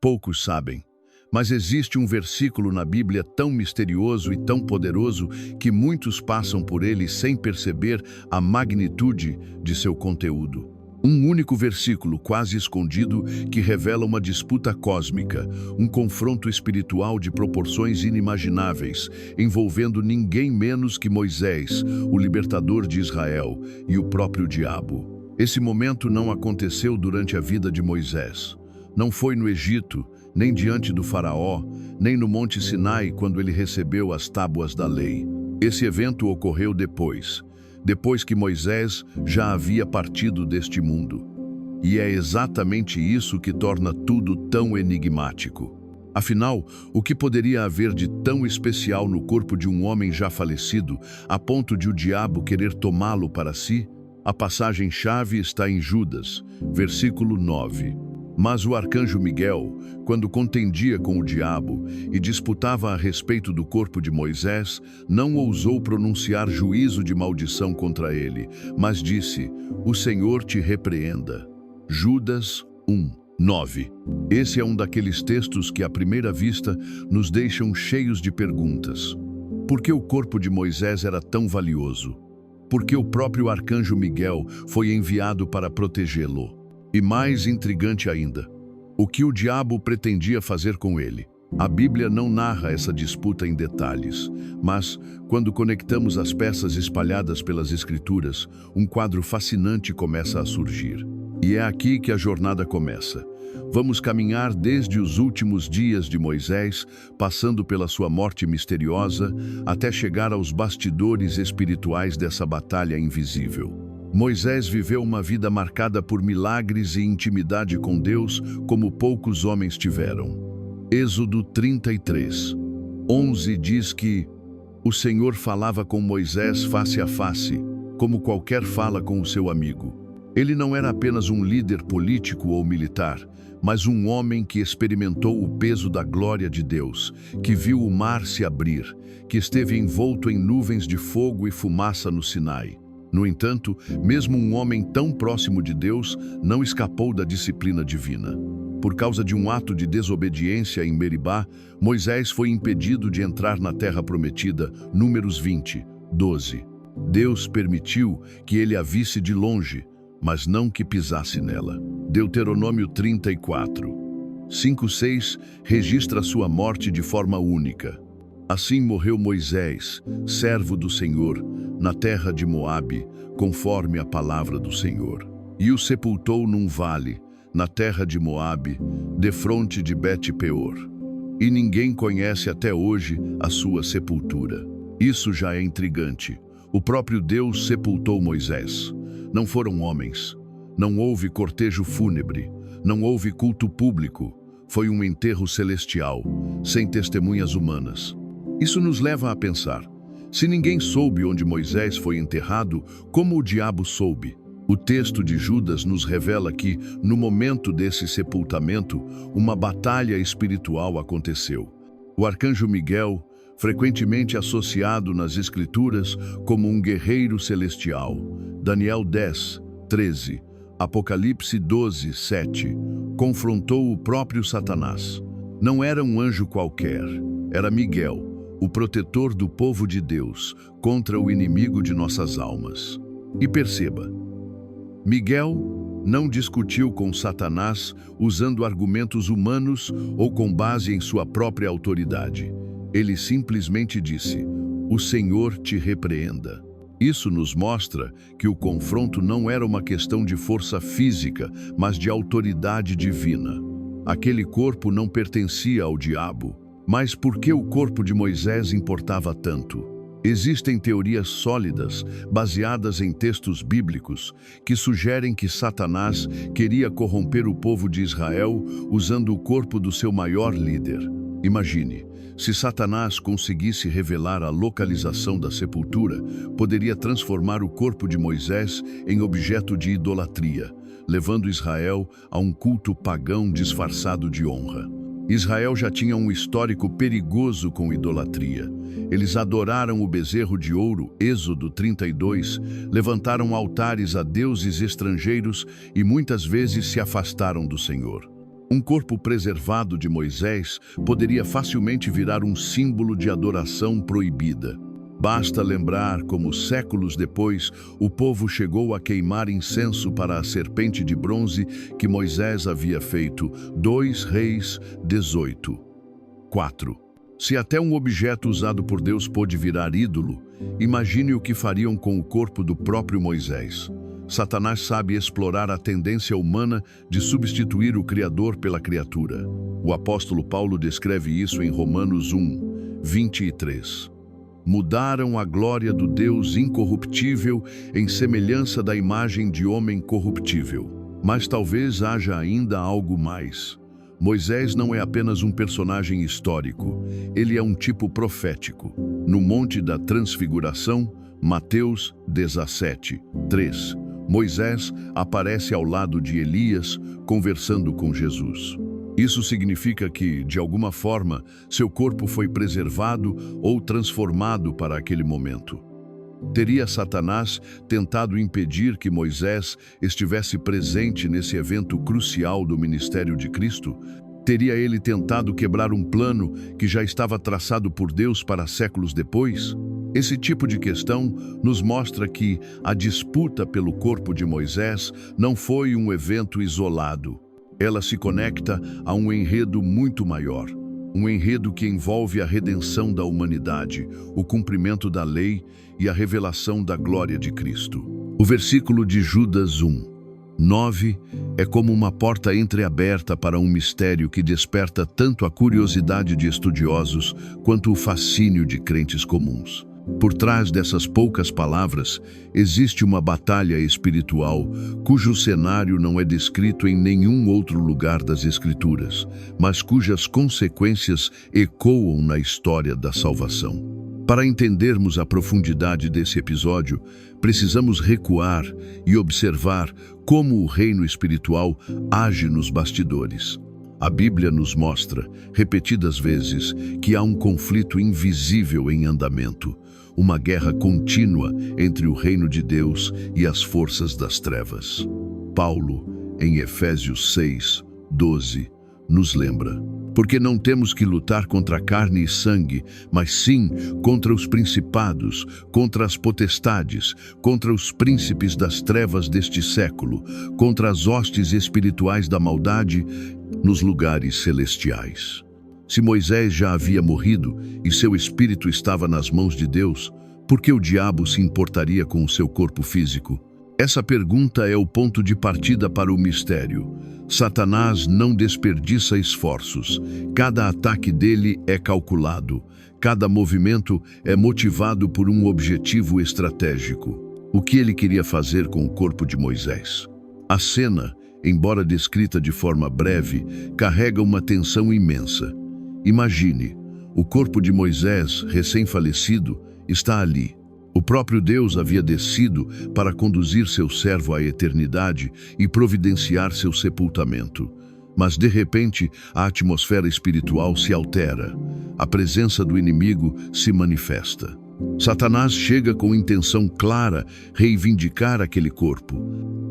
Poucos sabem, mas existe um versículo na Bíblia tão misterioso e tão poderoso que muitos passam por ele sem perceber a magnitude de seu conteúdo. Um único versículo quase escondido que revela uma disputa cósmica, um confronto espiritual de proporções inimagináveis, envolvendo ninguém menos que Moisés, o libertador de Israel, e o próprio diabo. Esse momento não aconteceu durante a vida de Moisés. Não foi no Egito, nem diante do faraó, nem no Monte Sinai quando ele recebeu as tábuas da lei. Esse evento ocorreu depois que Moisés já havia partido deste mundo. E é exatamente isso que torna tudo tão enigmático. Afinal, o que poderia haver de tão especial no corpo de um homem já falecido, a ponto de o diabo querer tomá-lo para si? A passagem-chave está em Judas, versículo 9. Mas o arcanjo Miguel, quando contendia com o diabo e disputava a respeito do corpo de Moisés, não ousou pronunciar juízo de maldição contra ele, mas disse: "O Senhor te repreenda." Judas 1:9. Esse é um daqueles textos que, à primeira vista, nos deixam cheios de perguntas. Por que o corpo de Moisés era tão valioso? Por que o próprio arcanjo Miguel foi enviado para protegê-lo? E mais intrigante ainda, o que o diabo pretendia fazer com ele? A Bíblia não narra essa disputa em detalhes, mas, quando conectamos as peças espalhadas pelas Escrituras, um quadro fascinante começa a surgir. E é aqui que a jornada começa. Vamos caminhar desde os últimos dias de Moisés, passando pela sua morte misteriosa, até chegar aos bastidores espirituais dessa batalha invisível. Moisés viveu uma vida marcada por milagres e intimidade com Deus, como poucos homens tiveram. Êxodo 33:11 diz que o Senhor falava com Moisés face a face, como qualquer fala com o seu amigo. Ele não era apenas um líder político ou militar, mas um homem que experimentou o peso da glória de Deus, que viu o mar se abrir, que esteve envolto em nuvens de fogo e fumaça no Sinai. No entanto, mesmo um homem tão próximo de Deus não escapou da disciplina divina. Por causa de um ato de desobediência em Meribá, Moisés foi impedido de entrar na terra prometida, Números 20:12. Deus permitiu que ele a visse de longe, mas não que pisasse nela. Deuteronômio 34:5-6 registra sua morte de forma única. Assim morreu Moisés, servo do Senhor, na terra de Moabe, conforme a palavra do Senhor. E o sepultou num vale, na terra de Moabe, defronte de Bet-peor. E ninguém conhece até hoje a sua sepultura. Isso já é intrigante. O próprio Deus sepultou Moisés. Não foram homens. Não houve cortejo fúnebre. Não houve culto público. Foi um enterro celestial, sem testemunhas humanas. Isso nos leva a pensar: se ninguém soube onde Moisés foi enterrado, como o diabo soube? O texto de Judas nos revela que, no momento desse sepultamento, uma batalha espiritual aconteceu. O arcanjo Miguel, frequentemente associado nas Escrituras como um guerreiro celestial, Daniel 10:13, Apocalipse 12:7, confrontou o próprio Satanás. Não era um anjo qualquer, era Miguel, o protetor do povo de Deus, contra o inimigo de nossas almas. E perceba, Miguel não discutiu com Satanás usando argumentos humanos ou com base em sua própria autoridade. Ele simplesmente disse: "O Senhor te repreenda." Isso nos mostra que o confronto não era uma questão de força física, mas de autoridade divina. Aquele corpo não pertencia ao diabo. Mas por que o corpo de Moisés importava tanto? Existem teorias sólidas, baseadas em textos bíblicos, que sugerem que Satanás queria corromper o povo de Israel usando o corpo do seu maior líder. Imagine, se Satanás conseguisse revelar a localização da sepultura, poderia transformar o corpo de Moisés em objeto de idolatria, levando Israel a um culto pagão disfarçado de honra. Israel já tinha um histórico perigoso com idolatria. Eles adoraram o bezerro de ouro, Êxodo 32, levantaram altares a deuses estrangeiros e muitas vezes se afastaram do Senhor. Um corpo preservado de Moisés poderia facilmente virar um símbolo de adoração proibida. Basta lembrar como, séculos depois, o povo chegou a queimar incenso para a serpente de bronze que Moisés havia feito. 2 Reis 18. 4. Se até um objeto usado por Deus pôde virar ídolo, imagine o que fariam com o corpo do próprio Moisés. Satanás sabe explorar a tendência humana de substituir o Criador pela criatura. O apóstolo Paulo descreve isso em Romanos 1, 23. Mudaram a glória do Deus incorruptível em semelhança da imagem de homem corruptível. Mas talvez haja ainda algo mais. Moisés não é apenas um personagem histórico, ele é um tipo profético. No Monte da Transfiguração, Mateus 17, 3, Moisés aparece ao lado de Elias, conversando com Jesus. Isso significa que, de alguma forma, seu corpo foi preservado ou transformado para aquele momento. Teria Satanás tentado impedir que Moisés estivesse presente nesse evento crucial do ministério de Cristo? Teria ele tentado quebrar um plano que já estava traçado por Deus para séculos depois? Esse tipo de questão nos mostra que a disputa pelo corpo de Moisés não foi um evento isolado. Ela se conecta a um enredo muito maior, um enredo que envolve a redenção da humanidade, o cumprimento da lei e a revelação da glória de Cristo. O versículo de Judas 1, 9 é como uma porta entreaberta para um mistério que desperta tanto a curiosidade de estudiosos quanto o fascínio de crentes comuns. Por trás dessas poucas palavras, existe uma batalha espiritual, cujo cenário não é descrito em nenhum outro lugar das Escrituras, mas cujas consequências ecoam na história da salvação. Para entendermos a profundidade desse episódio, precisamos recuar e observar como o reino espiritual age nos bastidores. A Bíblia nos mostra, repetidas vezes, que há um conflito invisível em andamento, uma guerra contínua entre o reino de Deus e as forças das trevas. Paulo, em Efésios 6, 12, nos lembra: porque não temos que lutar contra carne e sangue, mas sim contra os principados, contra as potestades, contra os príncipes das trevas deste século, contra as hostes espirituais da maldade nos lugares celestiais. Se Moisés já havia morrido e seu espírito estava nas mãos de Deus, por que o diabo se importaria com o seu corpo físico? Essa pergunta é o ponto de partida para o mistério. Satanás não desperdiça esforços. Cada ataque dele é calculado. Cada movimento é motivado por um objetivo estratégico. O que ele queria fazer com o corpo de Moisés? A cena, embora descrita de forma breve, carrega uma tensão imensa. Imagine, o corpo de Moisés, recém-falecido, está ali. O próprio Deus havia descido para conduzir seu servo à eternidade e providenciar seu sepultamento. Mas, de repente, a atmosfera espiritual se altera. A presença do inimigo se manifesta. Satanás chega com intenção clara, reivindicar aquele corpo.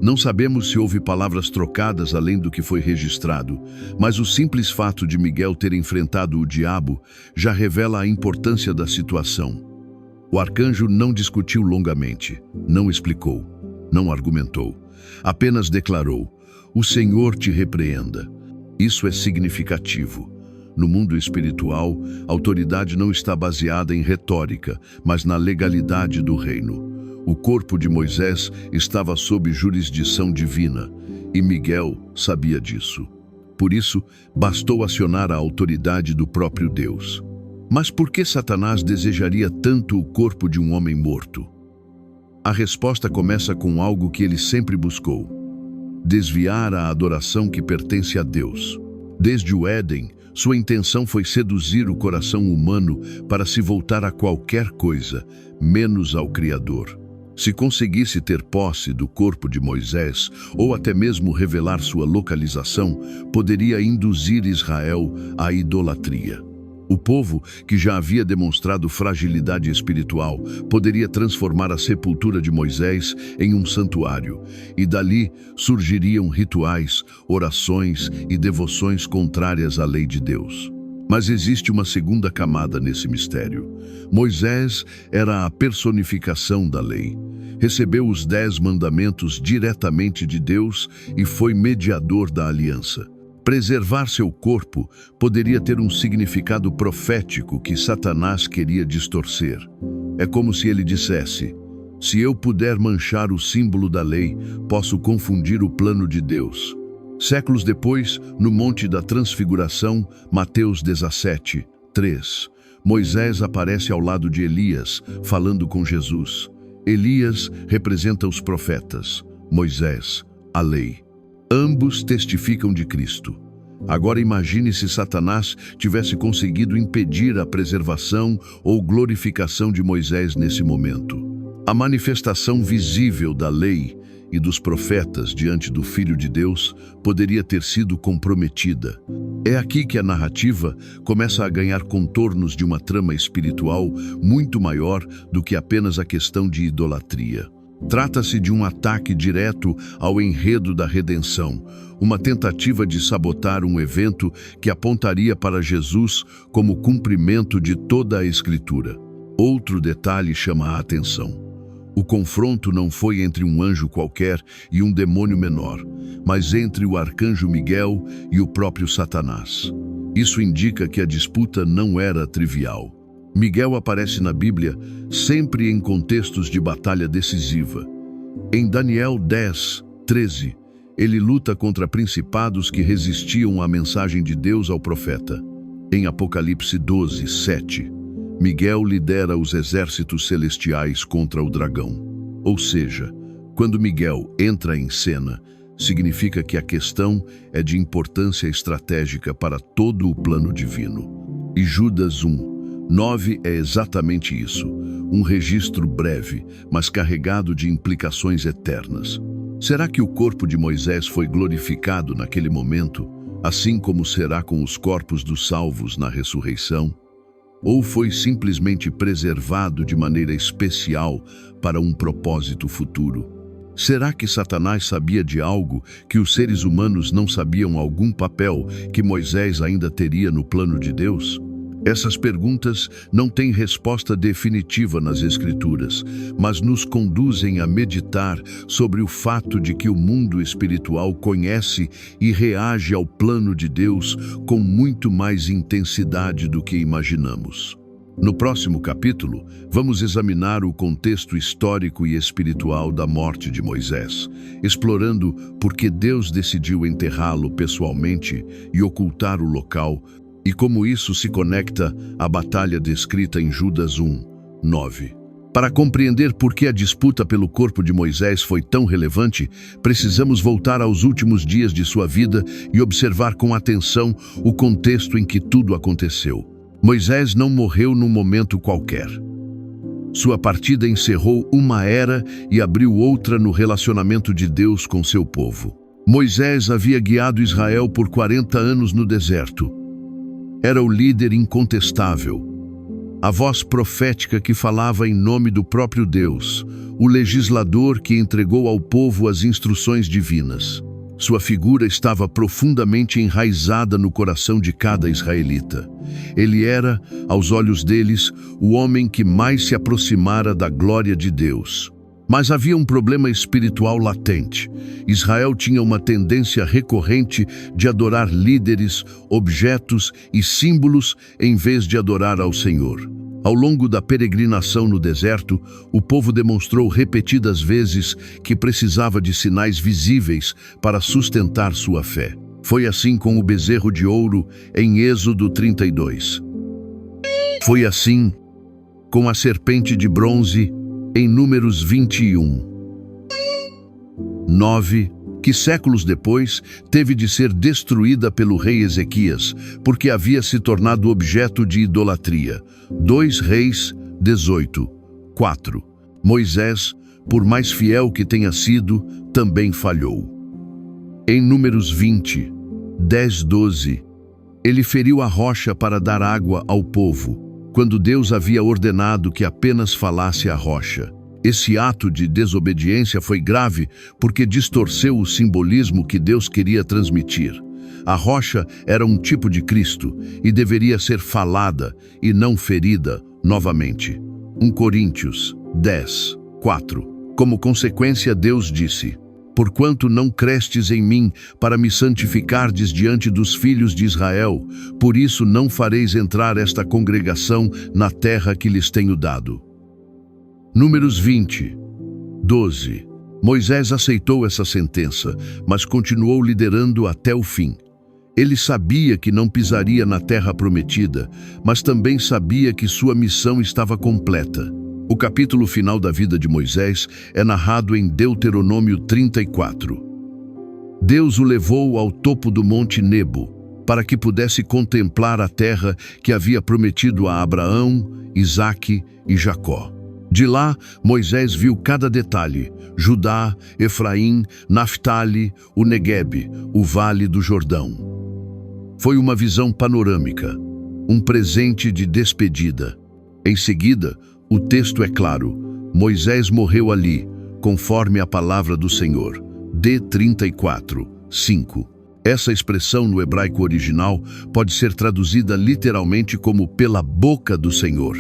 Não sabemos se houve palavras trocadas além do que foi registrado, mas o simples fato de Miguel ter enfrentado o diabo já revela a importância da situação. O arcanjo não discutiu longamente, não explicou, não argumentou, apenas declarou: "O Senhor te repreenda." Isso é significativo. No mundo espiritual, a autoridade não está baseada em retórica, mas na legalidade do reino. O corpo de Moisés estava sob jurisdição divina, e Miguel sabia disso. Por isso, bastou acionar a autoridade do próprio Deus. Mas por que Satanás desejaria tanto o corpo de um homem morto? A resposta começa com algo que ele sempre buscou: desviar a adoração que pertence a Deus. Desde o Éden, sua intenção foi seduzir o coração humano para se voltar a qualquer coisa, menos ao Criador. Se conseguisse ter posse do corpo de Moisés, ou até mesmo revelar sua localização, poderia induzir Israel à idolatria. O povo, que já havia demonstrado fragilidade espiritual, poderia transformar a sepultura de Moisés em um santuário, e dali surgiriam rituais, orações e devoções contrárias à lei de Deus. Mas existe uma segunda camada nesse mistério. Moisés era a personificação da lei. Recebeu os 10 mandamentos diretamente de Deus e foi mediador da aliança. Preservar seu corpo poderia ter um significado profético que Satanás queria distorcer. É como se ele dissesse: se eu puder manchar o símbolo da lei, posso confundir o plano de Deus. Séculos depois, no Monte da Transfiguração, Mateus 17, 3, Moisés aparece ao lado de Elias, falando com Jesus. Elias representa os profetas, Moisés, a lei. Ambos testificam de Cristo. Agora imagine se Satanás tivesse conseguido impedir a preservação ou glorificação de Moisés nesse momento. A manifestação visível da lei e dos profetas diante do Filho de Deus poderia ter sido comprometida. É aqui que a narrativa começa a ganhar contornos de uma trama espiritual muito maior do que apenas a questão de idolatria. Trata-se de um ataque direto ao enredo da redenção, uma tentativa de sabotar um evento que apontaria para Jesus como cumprimento de toda a Escritura. Outro detalhe chama a atenção. O confronto não foi entre um anjo qualquer e um demônio menor, mas entre o arcanjo Miguel e o próprio Satanás. Isso indica que a disputa não era trivial. Miguel aparece na Bíblia sempre em contextos de batalha decisiva. Em Daniel 10, 13, ele luta contra principados que resistiam à mensagem de Deus ao profeta. Em Apocalipse 12, 7, Miguel lidera os exércitos celestiais contra o dragão. Ou seja, quando Miguel entra em cena, significa que a questão é de importância estratégica para todo o plano divino. E Judas 1, 9 é exatamente isso, um registro breve, mas carregado de implicações eternas. Será que o corpo de Moisés foi glorificado naquele momento, assim como será com os corpos dos salvos na ressurreição? Ou foi simplesmente preservado de maneira especial para um propósito futuro? Será que Satanás sabia de algo que os seres humanos não sabiam, algum papel que Moisés ainda teria no plano de Deus? Essas perguntas não têm resposta definitiva nas Escrituras, mas nos conduzem a meditar sobre o fato de que o mundo espiritual conhece e reage ao plano de Deus com muito mais intensidade do que imaginamos. No próximo capítulo, vamos examinar o contexto histórico e espiritual da morte de Moisés, explorando por que Deus decidiu enterrá-lo pessoalmente e ocultar o local, e como isso se conecta à batalha descrita em Judas 1, 9. Para compreender por que a disputa pelo corpo de Moisés foi tão relevante, precisamos voltar aos últimos dias de sua vida e observar com atenção o contexto em que tudo aconteceu. Moisés não morreu num momento qualquer. Sua partida encerrou uma era e abriu outra no relacionamento de Deus com seu povo. Moisés havia guiado Israel por 40 anos no deserto. Era o líder incontestável, a voz profética que falava em nome do próprio Deus, o legislador que entregou ao povo as instruções divinas. Sua figura estava profundamente enraizada no coração de cada israelita. Ele era, aos olhos deles, o homem que mais se aproximara da glória de Deus. Mas havia um problema espiritual latente. Israel tinha uma tendência recorrente de adorar líderes, objetos e símbolos em vez de adorar ao Senhor. Ao longo da peregrinação no deserto, o povo demonstrou repetidas vezes que precisava de sinais visíveis para sustentar sua fé. Foi assim com o bezerro de ouro em Êxodo 32. Foi assim com a serpente de bronze em Números 21. 9, que séculos depois teve de ser destruída pelo rei Ezequias, porque havia se tornado objeto de idolatria. 2 Reis 18, 4. Moisés, por mais fiel que tenha sido, também falhou. Em Números 20, 10, 12, Ele feriu a rocha para dar água ao povo, quando Deus havia ordenado que apenas falasse a rocha. Esse ato de desobediência foi grave porque distorceu o simbolismo que Deus queria transmitir. A rocha era um tipo de Cristo e deveria ser falada e não ferida novamente. 1 Coríntios 10, 4. Como consequência, Deus disse: porquanto não crestes em mim para me santificardes diante dos filhos de Israel, por isso não fareis entrar esta congregação na terra que lhes tenho dado. Números 20, 12. Moisés aceitou essa sentença, mas continuou liderando até o fim. Ele sabia que não pisaria na terra prometida, mas também sabia que sua missão estava completa. O capítulo final da vida de Moisés é narrado em Deuteronômio 34. Deus o levou ao topo do Monte Nebo, para que pudesse contemplar a terra que havia prometido a Abraão, Isaque e Jacó. De lá, Moisés viu cada detalhe: Judá, Efraim, Naftali, o Neguebe, o Vale do Jordão. Foi uma visão panorâmica, um presente de despedida. Em seguida, o texto é claro: Moisés morreu ali, conforme a palavra do Senhor. D 34, 5. Essa expressão no hebraico original pode ser traduzida literalmente como pela boca do Senhor.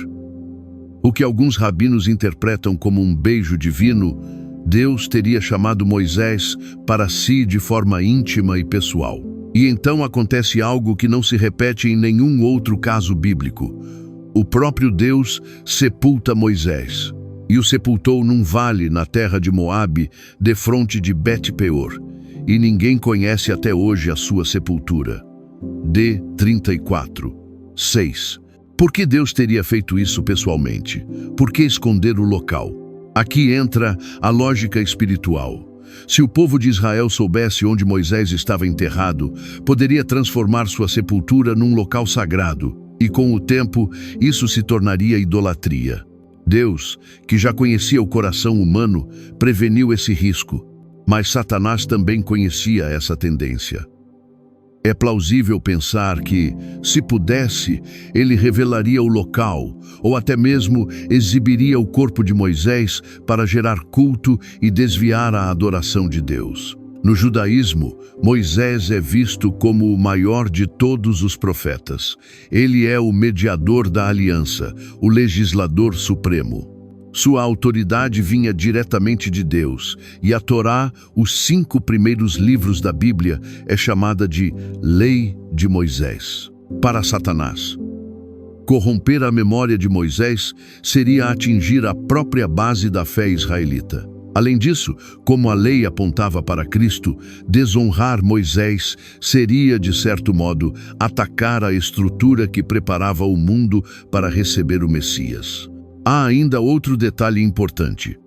O que alguns rabinos interpretam como um beijo divino, Deus teria chamado Moisés para si de forma íntima e pessoal. E então acontece algo que não se repete em nenhum outro caso bíblico. O próprio Deus sepulta Moisés, e o sepultou num vale na terra de Moabe, defronte de Bet-peor, e ninguém conhece até hoje a sua sepultura. D 34, 6. Por que Deus teria feito isso pessoalmente? Por que esconder o local? Aqui entra a lógica espiritual. Se o povo de Israel soubesse onde Moisés estava enterrado, poderia transformar sua sepultura num local sagrado, e com o tempo isso se tornaria idolatria. Deus, que já conhecia o coração humano, preveniu esse risco, mas Satanás também conhecia essa tendência. É plausível pensar que, se pudesse, ele revelaria o local, ou até mesmo exibiria o corpo de Moisés para gerar culto e desviar a adoração de Deus. No judaísmo, Moisés é visto como o maior de todos os profetas. Ele é o mediador da aliança, o legislador supremo. Sua autoridade vinha diretamente de Deus, e a Torá, os 5 primeiros livros da Bíblia, é chamada de Lei de Moisés. Para Satanás, corromper a memória de Moisés seria atingir a própria base da fé israelita. Além disso, como a lei apontava para Cristo, desonrar Moisés seria, de certo modo, atacar a estrutura que preparava o mundo para receber o Messias. Há ainda outro detalhe importante.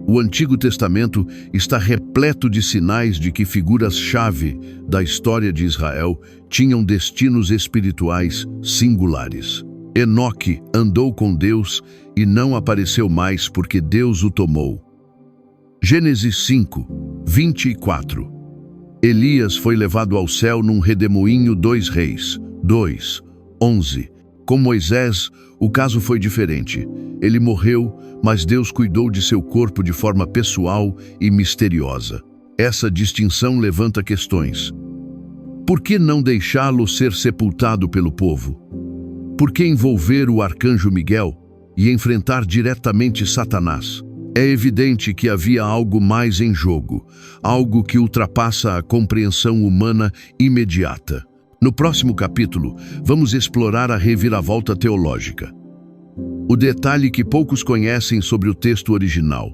O Antigo Testamento está repleto de sinais de que figuras-chave da história de Israel tinham destinos espirituais singulares. Enoque andou com Deus e não apareceu mais porque Deus o tomou. Gênesis 5, 24. Elias foi levado ao céu num redemoinho 2 Reis, 2, 11. Com Moisés, o caso foi diferente. Ele morreu, mas Deus cuidou de seu corpo de forma pessoal e misteriosa. Essa distinção levanta questões. Por que não deixá-lo ser sepultado pelo povo? Por que envolver o arcanjo Miguel e enfrentar diretamente Satanás? É evidente que havia algo mais em jogo, algo que ultrapassa a compreensão humana imediata. No próximo capítulo, vamos explorar a reviravolta teológica. O detalhe que poucos conhecem sobre o texto original,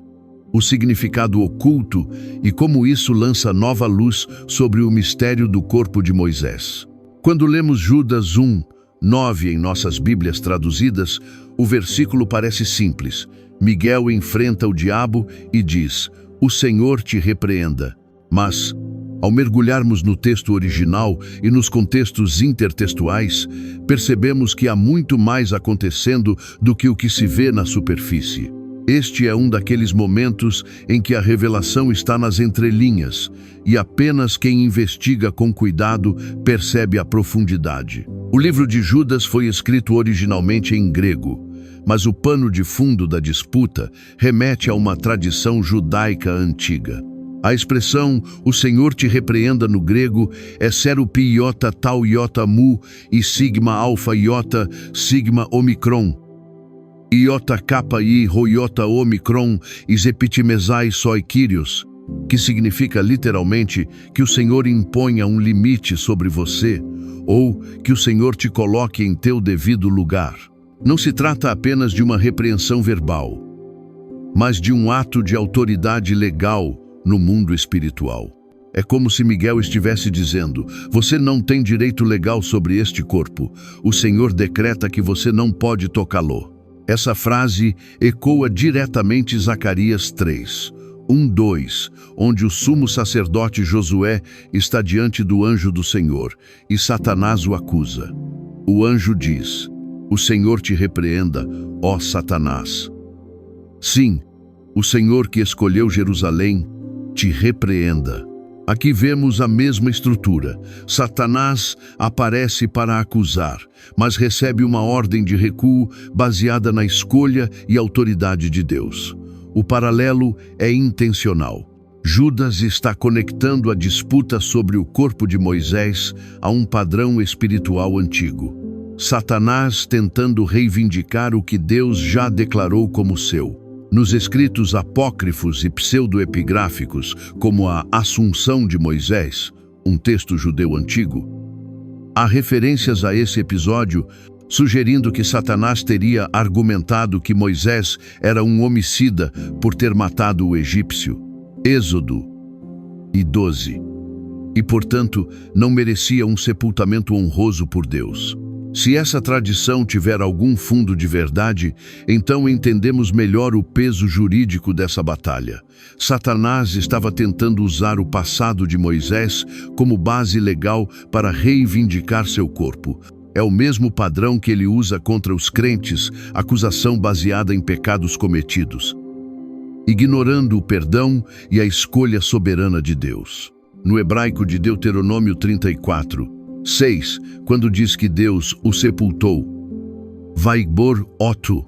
o significado oculto e como isso lança nova luz sobre o mistério do corpo de Moisés. Quando lemos Judas 1, 9 em nossas Bíblias traduzidas, o versículo parece simples. Miguel enfrenta o diabo e diz: "O Senhor te repreenda." Mas, ao mergulharmos no texto original e nos contextos intertextuais, percebemos que há muito mais acontecendo do que o que se vê na superfície. Este é um daqueles momentos em que a revelação está nas entrelinhas e apenas quem investiga com cuidado percebe a profundidade. O livro de Judas foi escrito originalmente em grego, mas o pano de fundo da disputa remete a uma tradição judaica antiga. A expressão "o Senhor te repreenda" no grego é sero pi iota tau iota mu e sigma alfa iota sigma omicron. Iota kappa i rho iota omicron is epitimesai soi Kyrios, que significa literalmente que o Senhor imponha um limite sobre você, ou que o Senhor te coloque em teu devido lugar. Não se trata apenas de uma repreensão verbal, mas de um ato de autoridade legal no mundo espiritual. É como se Miguel estivesse dizendo: você não tem direito legal sobre este corpo. O Senhor decreta que você não pode tocá-lo. Essa frase ecoa diretamente Zacarias 3, 1-2, onde o sumo sacerdote Josué está diante do anjo do Senhor e Satanás o acusa. O anjo diz: o Senhor te repreenda, ó Satanás. Sim, o Senhor que escolheu Jerusalém te repreenda. Aqui vemos a mesma estrutura. Satanás aparece para acusar, mas recebe uma ordem de recuo baseada na escolha e autoridade de Deus. O paralelo é intencional. Judas está conectando a disputa sobre o corpo de Moisés a um padrão espiritual antigo. Satanás tentando reivindicar o que Deus já declarou como seu. Nos escritos apócrifos e pseudoepigráficos, como a Assunção de Moisés, um texto judeu antigo, há referências a esse episódio, sugerindo que Satanás teria argumentado que Moisés era um homicida por ter matado o egípcio, Êxodo 12, e, portanto, não merecia um sepultamento honroso por Deus. Se essa tradição tiver algum fundo de verdade, então entendemos melhor o peso jurídico dessa batalha. Satanás estava tentando usar o passado de Moisés como base legal para reivindicar seu corpo. É o mesmo padrão que ele usa contra os crentes, acusação baseada em pecados cometidos, ignorando o perdão e a escolha soberana de Deus. No hebraico de Deuteronômio 34, 6, quando diz que Deus o sepultou, Vaigbor otu.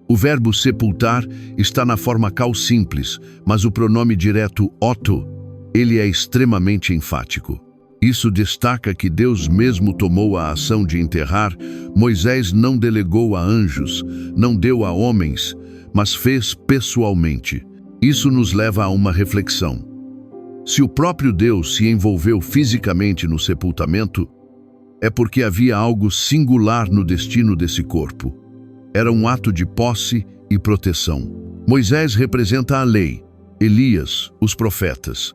O verbo sepultar está na forma cal simples, mas o pronome direto otu, ele é extremamente enfático. Isso destaca que Deus mesmo tomou a ação de enterrar. Moisés não delegou a anjos, não deu a homens, mas fez pessoalmente. Isso nos leva a uma reflexão. Se o próprio Deus se envolveu fisicamente no sepultamento, é porque havia algo singular no destino desse corpo. Era um ato de posse e proteção. Moisés representa a lei, Elias, os profetas.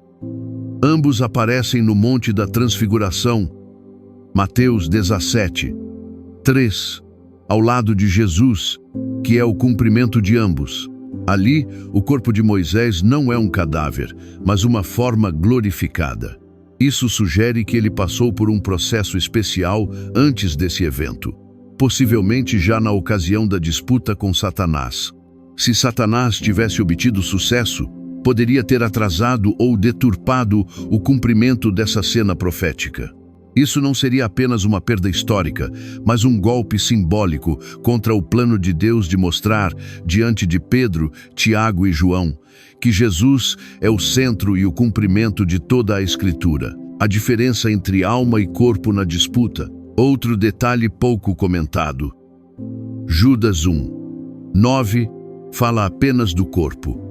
Ambos aparecem no Monte da Transfiguração, Mateus 17, 3, ao lado de Jesus, que é o cumprimento de ambos. Ali, o corpo de Moisés não é um cadáver, mas uma forma glorificada. Isso sugere que ele passou por um processo especial antes desse evento, possivelmente já na ocasião da disputa com Satanás. Se Satanás tivesse obtido sucesso, poderia ter atrasado ou deturpado o cumprimento dessa cena profética. Isso não seria apenas uma perda histórica, mas um golpe simbólico contra o plano de Deus de mostrar, diante de Pedro, Tiago e João, que Jesus é o centro e o cumprimento de toda a Escritura. A diferença entre alma e corpo na disputa. Outro detalhe pouco comentado. Judas 1, 9 fala apenas do corpo.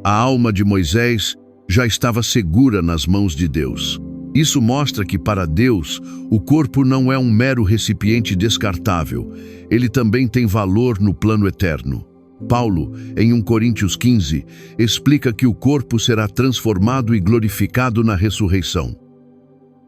A alma de Moisés já estava segura nas mãos de Deus. Isso mostra que, para Deus, o corpo não é um mero recipiente descartável. Ele também tem valor no plano eterno. Paulo, em 1 Coríntios 15, explica que o corpo será transformado e glorificado na ressurreição.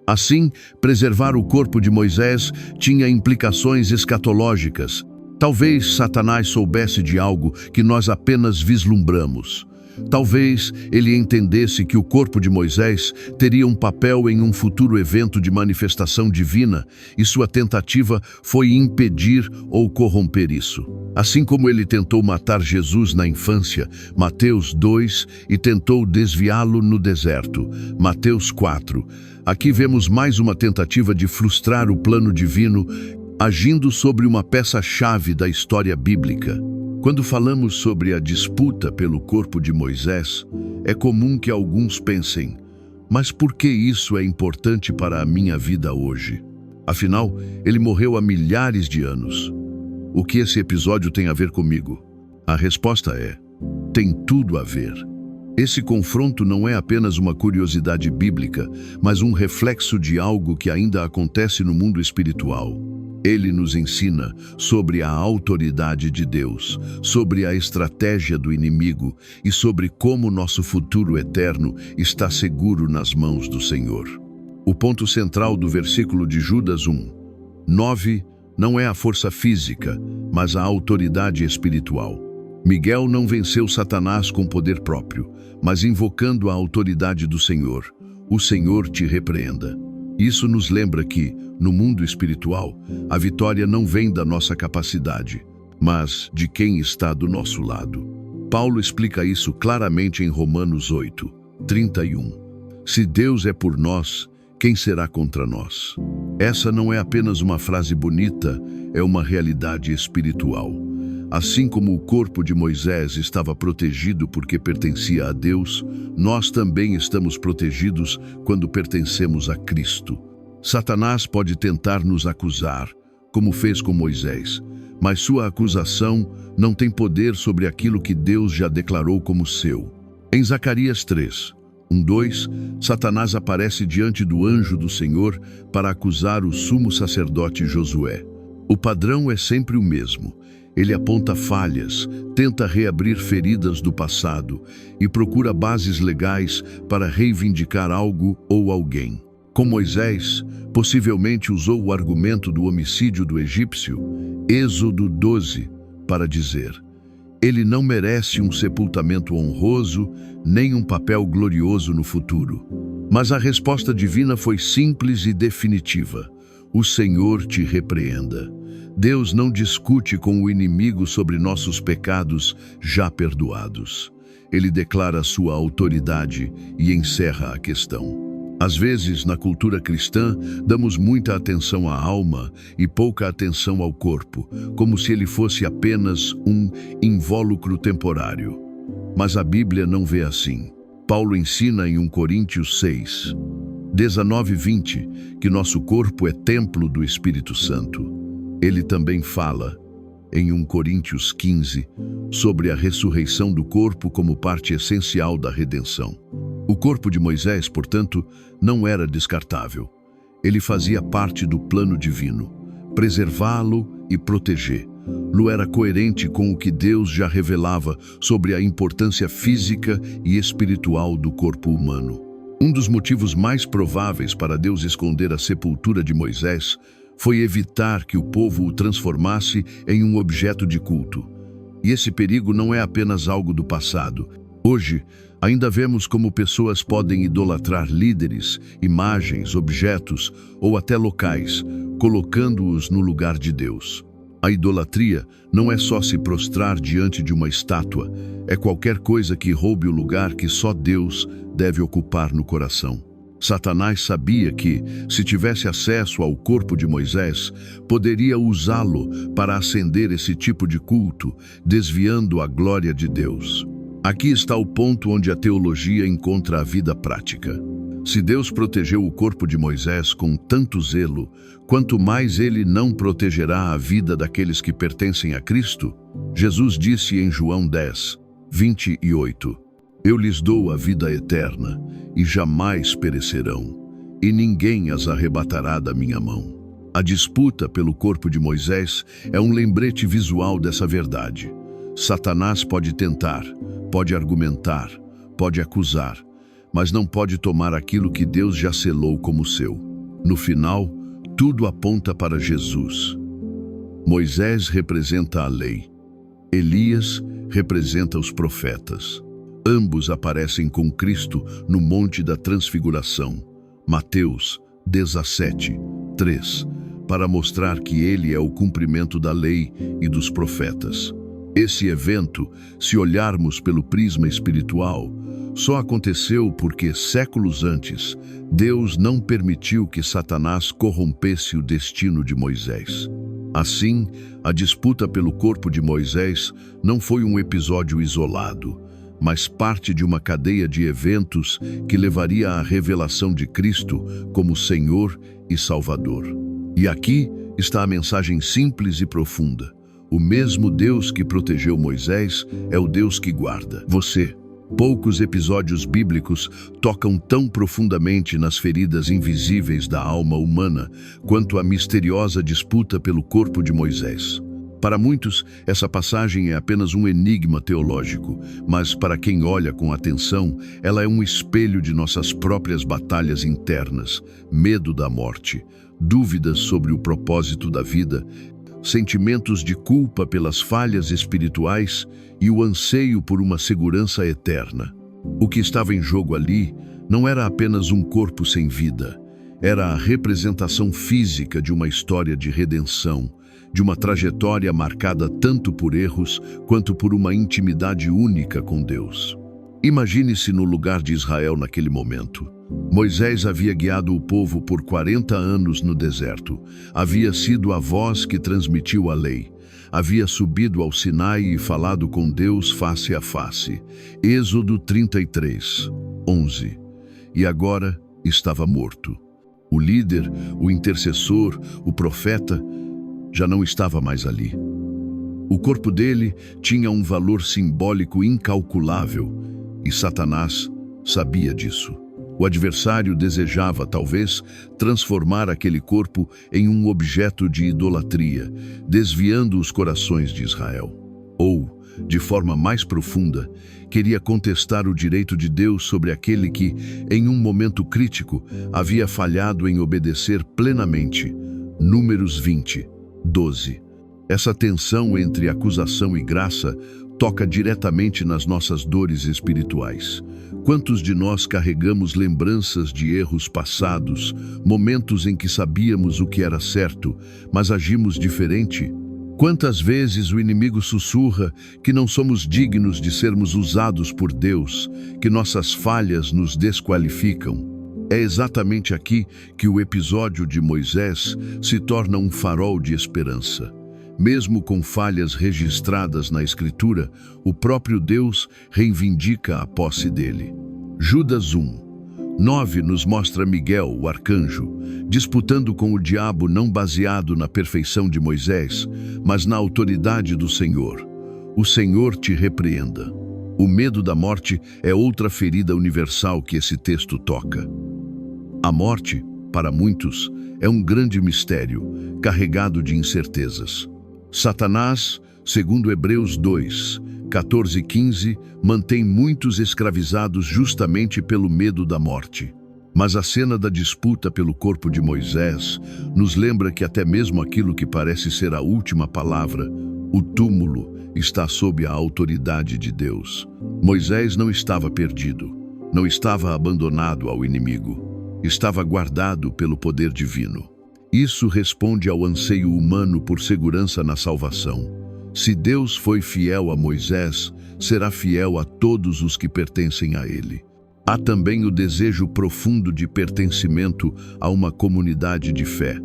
Assim, preservar o corpo de Moisés tinha implicações escatológicas. Talvez Satanás soubesse de algo que nós apenas vislumbramos. Talvez ele entendesse que o corpo de Moisés teria um papel em um futuro evento de manifestação divina e sua tentativa foi impedir ou corromper isso. Assim como ele tentou matar Jesus na infância, Mateus 2, e tentou desviá-lo no deserto, Mateus 4. Aqui vemos mais uma tentativa de frustrar o plano divino, agindo sobre uma peça-chave da história bíblica. Quando falamos sobre a disputa pelo corpo de Moisés, é comum que alguns pensem: mas por que isso é importante para a minha vida hoje? Afinal, ele morreu há milhares de anos. O que esse episódio tem a ver comigo? A resposta é: tem tudo a ver. Esse confronto não é apenas uma curiosidade bíblica, mas um reflexo de algo que ainda acontece no mundo espiritual. Ele nos ensina sobre a autoridade de Deus, sobre a estratégia do inimigo e sobre como nosso futuro eterno está seguro nas mãos do Senhor. O ponto central do versículo de Judas 1:9 não é a força física, mas a autoridade espiritual. Miguel não venceu Satanás com poder próprio, mas invocando a autoridade do Senhor. O Senhor te repreenda. Isso nos lembra que, no mundo espiritual, a vitória não vem da nossa capacidade, mas de quem está do nosso lado. Paulo explica isso claramente em Romanos 8:31. Se Deus é por nós, quem será contra nós? Essa não é apenas uma frase bonita, é uma realidade espiritual. Assim como o corpo de Moisés estava protegido porque pertencia a Deus, nós também estamos protegidos quando pertencemos a Cristo. Satanás pode tentar nos acusar, como fez com Moisés, mas sua acusação não tem poder sobre aquilo que Deus já declarou como seu. Em Zacarias 3:1-2, Satanás aparece diante do anjo do Senhor para acusar o sumo sacerdote Josué. O padrão é sempre o mesmo. Ele aponta falhas, tenta reabrir feridas do passado e procura bases legais para reivindicar algo ou alguém. Com Moisés, possivelmente usou o argumento do homicídio do egípcio, Êxodo 12, para dizer: ele não merece um sepultamento honroso, nem um papel glorioso no futuro. Mas a resposta divina foi simples e definitiva: o Senhor te repreenda. Deus não discute com o inimigo sobre nossos pecados já perdoados. Ele declara sua autoridade e encerra a questão. Às vezes, na cultura cristã, damos muita atenção à alma e pouca atenção ao corpo, como se ele fosse apenas um invólucro temporário. Mas a Bíblia não vê assim. Paulo ensina em 1 Coríntios 6:19-20 que nosso corpo é templo do Espírito Santo. Ele também fala, em 1 Coríntios 15, sobre a ressurreição do corpo como parte essencial da redenção. O corpo de Moisés, portanto, não era descartável. Ele fazia parte do plano divino, preservá-lo e protegê-lo era coerente com o que Deus já revelava sobre a importância física e espiritual do corpo humano. Um dos motivos mais prováveis para Deus esconder a sepultura de Moisés foi evitar que o povo o transformasse em um objeto de culto. E esse perigo não é apenas algo do passado. Hoje, ainda vemos como pessoas podem idolatrar líderes, imagens, objetos ou até locais, colocando-os no lugar de Deus. A idolatria não é só se prostrar diante de uma estátua, é qualquer coisa que roube o lugar que só Deus deve ocupar no coração. Satanás sabia que, se tivesse acesso ao corpo de Moisés, poderia usá-lo para acender esse tipo de culto, desviando a glória de Deus. Aqui está o ponto onde a teologia encontra a vida prática. Se Deus protegeu o corpo de Moisés com tanto zelo, quanto mais ele não protegerá a vida daqueles que pertencem a Cristo? Jesus disse em João 10:28, Eu lhes dou a vida eterna, e jamais perecerão, e ninguém as arrebatará da minha mão. A disputa pelo corpo de Moisés é um lembrete visual dessa verdade. Satanás pode tentar, pode argumentar, pode acusar, mas não pode tomar aquilo que Deus já selou como seu. No final, tudo aponta para Jesus. Moisés representa a lei. Elias representa os profetas. Ambos aparecem com Cristo no Monte da Transfiguração, Mateus 17, 3, para mostrar que ele é o cumprimento da lei e dos profetas. Esse evento, se olharmos pelo prisma espiritual, só aconteceu porque, séculos antes, Deus não permitiu que Satanás corrompesse o destino de Moisés. Assim, a disputa pelo corpo de Moisés não foi um episódio isolado, mas parte de uma cadeia de eventos que levaria à revelação de Cristo como Senhor e Salvador. E aqui está a mensagem simples e profunda. O mesmo Deus que protegeu Moisés é o Deus que guarda você. Poucos episódios bíblicos tocam tão profundamente nas feridas invisíveis da alma humana quanto a misteriosa disputa pelo corpo de Moisés. Para muitos, essa passagem é apenas um enigma teológico, mas para quem olha com atenção, ela é um espelho de nossas próprias batalhas internas, medo da morte, dúvidas sobre o propósito da vida, sentimentos de culpa pelas falhas espirituais e o anseio por uma segurança eterna. O que estava em jogo ali não era apenas um corpo sem vida, era a representação física de uma história de redenção, de uma trajetória marcada tanto por erros quanto por uma intimidade única com Deus. Imagine-se no lugar de Israel naquele momento. Moisés havia guiado o povo por 40 anos no deserto. Havia sido a voz que transmitiu a lei. Havia subido ao Sinai e falado com Deus face a face. Êxodo 33, 11. E agora estava morto. O líder, o intercessor, o profeta, já não estava mais ali. O corpo dele tinha um valor simbólico incalculável e Satanás sabia disso. O adversário desejava, talvez, transformar aquele corpo em um objeto de idolatria, desviando os corações de Israel. Ou, de forma mais profunda, queria contestar o direito de Deus sobre aquele que, em um momento crítico, havia falhado em obedecer plenamente. Números 20, 12. Essa tensão entre acusação e graça toca diretamente nas nossas dores espirituais. Quantos de nós carregamos lembranças de erros passados, momentos em que sabíamos o que era certo, mas agimos diferente? Quantas vezes o inimigo sussurra que não somos dignos de sermos usados por Deus, que nossas falhas nos desqualificam? É exatamente aqui que o episódio de Moisés se torna um farol de esperança. Mesmo com falhas registradas na Escritura, o próprio Deus reivindica a posse dele. Judas 1, 9 nos mostra Miguel, o arcanjo, disputando com o diabo não baseado na perfeição de Moisés, mas na autoridade do Senhor. O Senhor te repreenda. O medo da morte é outra ferida universal que esse texto toca. A morte, para muitos, é um grande mistério, carregado de incertezas. Satanás, segundo Hebreus 2, 14 e 15, mantém muitos escravizados justamente pelo medo da morte. Mas a cena da disputa pelo corpo de Moisés nos lembra que até mesmo aquilo que parece ser a última palavra, o túmulo, está sob a autoridade de Deus. Moisés não estava perdido, não estava abandonado ao inimigo, estava guardado pelo poder divino. Isso responde ao anseio humano por segurança na salvação. Se Deus foi fiel a Moisés, será fiel a todos os que pertencem a ele. Há também o desejo profundo de pertencimento a uma comunidade de fé.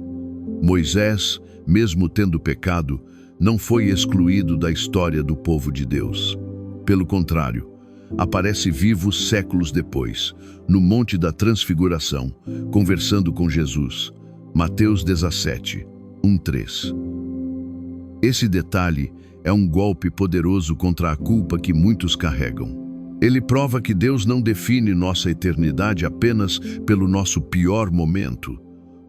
Moisés, mesmo tendo pecado, não foi excluído da história do povo de Deus. Pelo contrário, aparece vivo séculos depois, no Monte da Transfiguração, conversando com Jesus. Mateus 17, 1-3. Esse detalhe é um golpe poderoso contra a culpa que muitos carregam. Ele prova que Deus não define nossa eternidade apenas pelo nosso pior momento.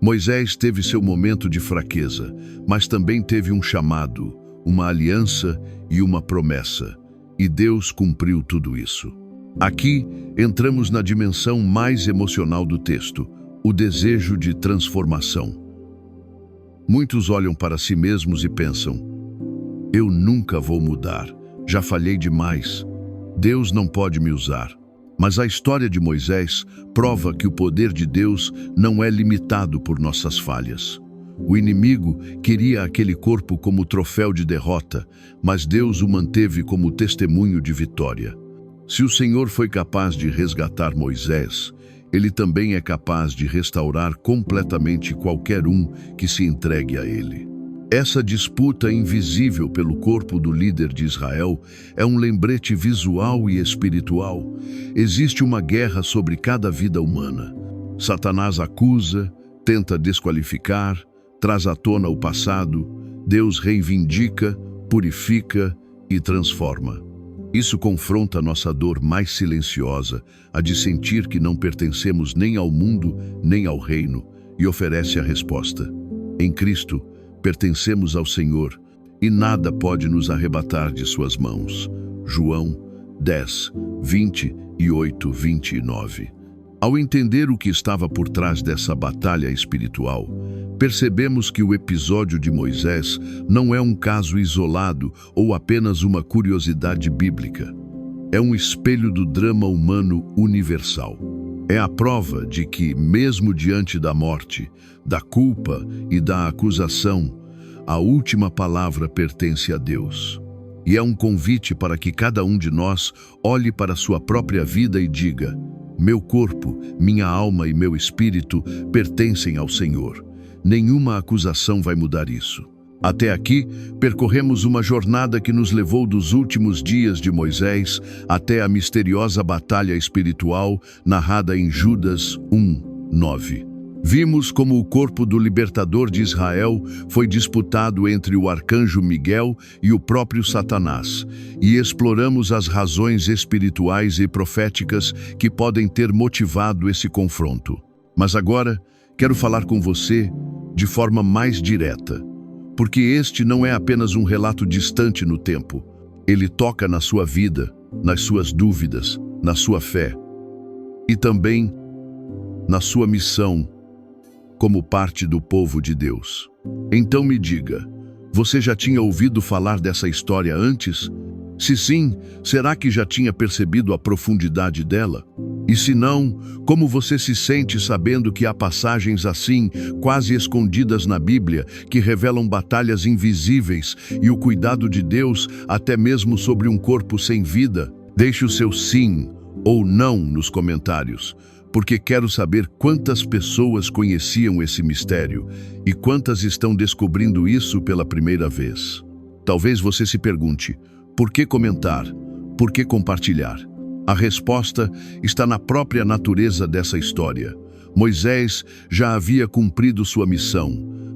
Moisés teve seu momento de fraqueza, mas também teve um chamado, uma aliança e uma promessa. E Deus cumpriu tudo isso. Aqui entramos na dimensão mais emocional do texto, o desejo de transformação. Muitos olham para si mesmos e pensam: eu nunca vou mudar, já falhei demais. Deus não pode me usar. Mas a história de Moisés prova que o poder de Deus não é limitado por nossas falhas. O inimigo queria aquele corpo como troféu de derrota, mas Deus o manteve como testemunho de vitória. Se o Senhor foi capaz de resgatar Moisés, Ele também é capaz de restaurar completamente qualquer um que se entregue a Ele. Essa disputa invisível pelo corpo do líder de Israel é um lembrete visual e espiritual. Existe uma guerra sobre cada vida humana. Satanás acusa, tenta desqualificar, traz à tona o passado. Deus reivindica, purifica e transforma. Isso confronta nossa dor mais silenciosa, a de sentir que não pertencemos nem ao mundo, nem ao reino, e oferece a resposta. Em Cristo, pertencemos ao Senhor, e nada pode nos arrebatar de suas mãos. João 10, 28, 29. Ao entender o que estava por trás dessa batalha espiritual, percebemos que o episódio de Moisés não é um caso isolado ou apenas uma curiosidade bíblica. É um espelho do drama humano universal. É a prova de que, mesmo diante da morte, da culpa e da acusação, a última palavra pertence a Deus. E é um convite para que cada um de nós olhe para sua própria vida e diga: meu corpo, minha alma e meu espírito pertencem ao Senhor. Nenhuma acusação vai mudar isso. Até aqui, percorremos uma jornada que nos levou dos últimos dias de Moisés até a misteriosa batalha espiritual narrada em Judas 1:9. Vimos como o corpo do libertador de Israel foi disputado entre o arcanjo Miguel e o próprio Satanás, e exploramos as razões espirituais e proféticas que podem ter motivado esse confronto. Mas agora, quero falar com você de forma mais direta, porque este não é apenas um relato distante no tempo. Ele toca na sua vida, nas suas dúvidas, na sua fé e também na sua missão como parte do povo de Deus. Então me diga, você já tinha ouvido falar dessa história antes? Se sim, será que já tinha percebido a profundidade dela? E se não, como você se sente sabendo que há passagens assim, quase escondidas na Bíblia, que revelam batalhas invisíveis e o cuidado de Deus até mesmo sobre um corpo sem vida? Deixe o seu sim ou não nos comentários, porque quero saber quantas pessoas conheciam esse mistério e quantas estão descobrindo isso pela primeira vez. Talvez você se pergunte, por que comentar? Por que compartilhar? A resposta está na própria natureza dessa história. Moisés já havia cumprido sua missão,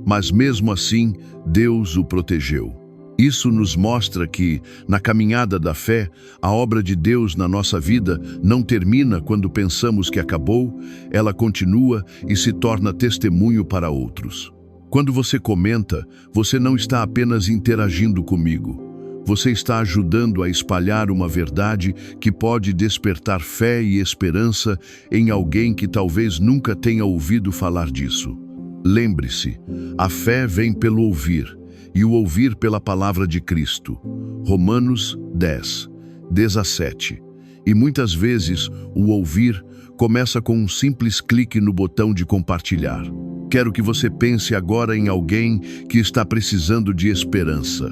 mas mesmo assim, Deus o protegeu. Isso nos mostra que, na caminhada da fé, a obra de Deus na nossa vida não termina quando pensamos que acabou, ela continua e se torna testemunho para outros. Quando você comenta, você não está apenas interagindo comigo. Você está ajudando a espalhar uma verdade que pode despertar fé e esperança em alguém que talvez nunca tenha ouvido falar disso. Lembre-se, a fé vem pelo ouvir, e o ouvir pela palavra de Cristo. Romanos 10, 17. E muitas vezes o ouvir começa com um simples clique no botão de compartilhar. Quero que você pense agora em alguém que está precisando de esperança.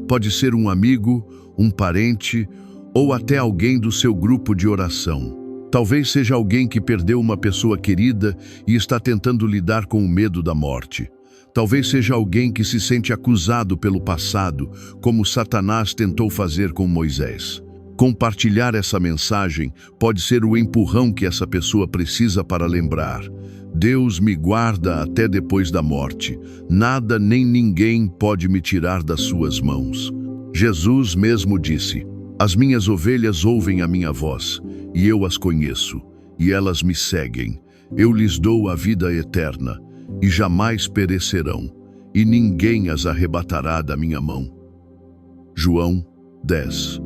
Pode ser um amigo, um parente ou até alguém do seu grupo de oração. Talvez seja alguém que perdeu uma pessoa querida e está tentando lidar com o medo da morte. Talvez seja alguém que se sente acusado pelo passado, como Satanás tentou fazer com Moisés. Compartilhar essa mensagem pode ser o empurrão que essa pessoa precisa para lembrar: Deus me guarda até depois da morte. Nada nem ninguém pode me tirar das suas mãos. Jesus mesmo disse: as minhas ovelhas ouvem a minha voz, e eu as conheço, e elas me seguem. Eu lhes dou a vida eterna, e jamais perecerão, e ninguém as arrebatará da minha mão. João 10,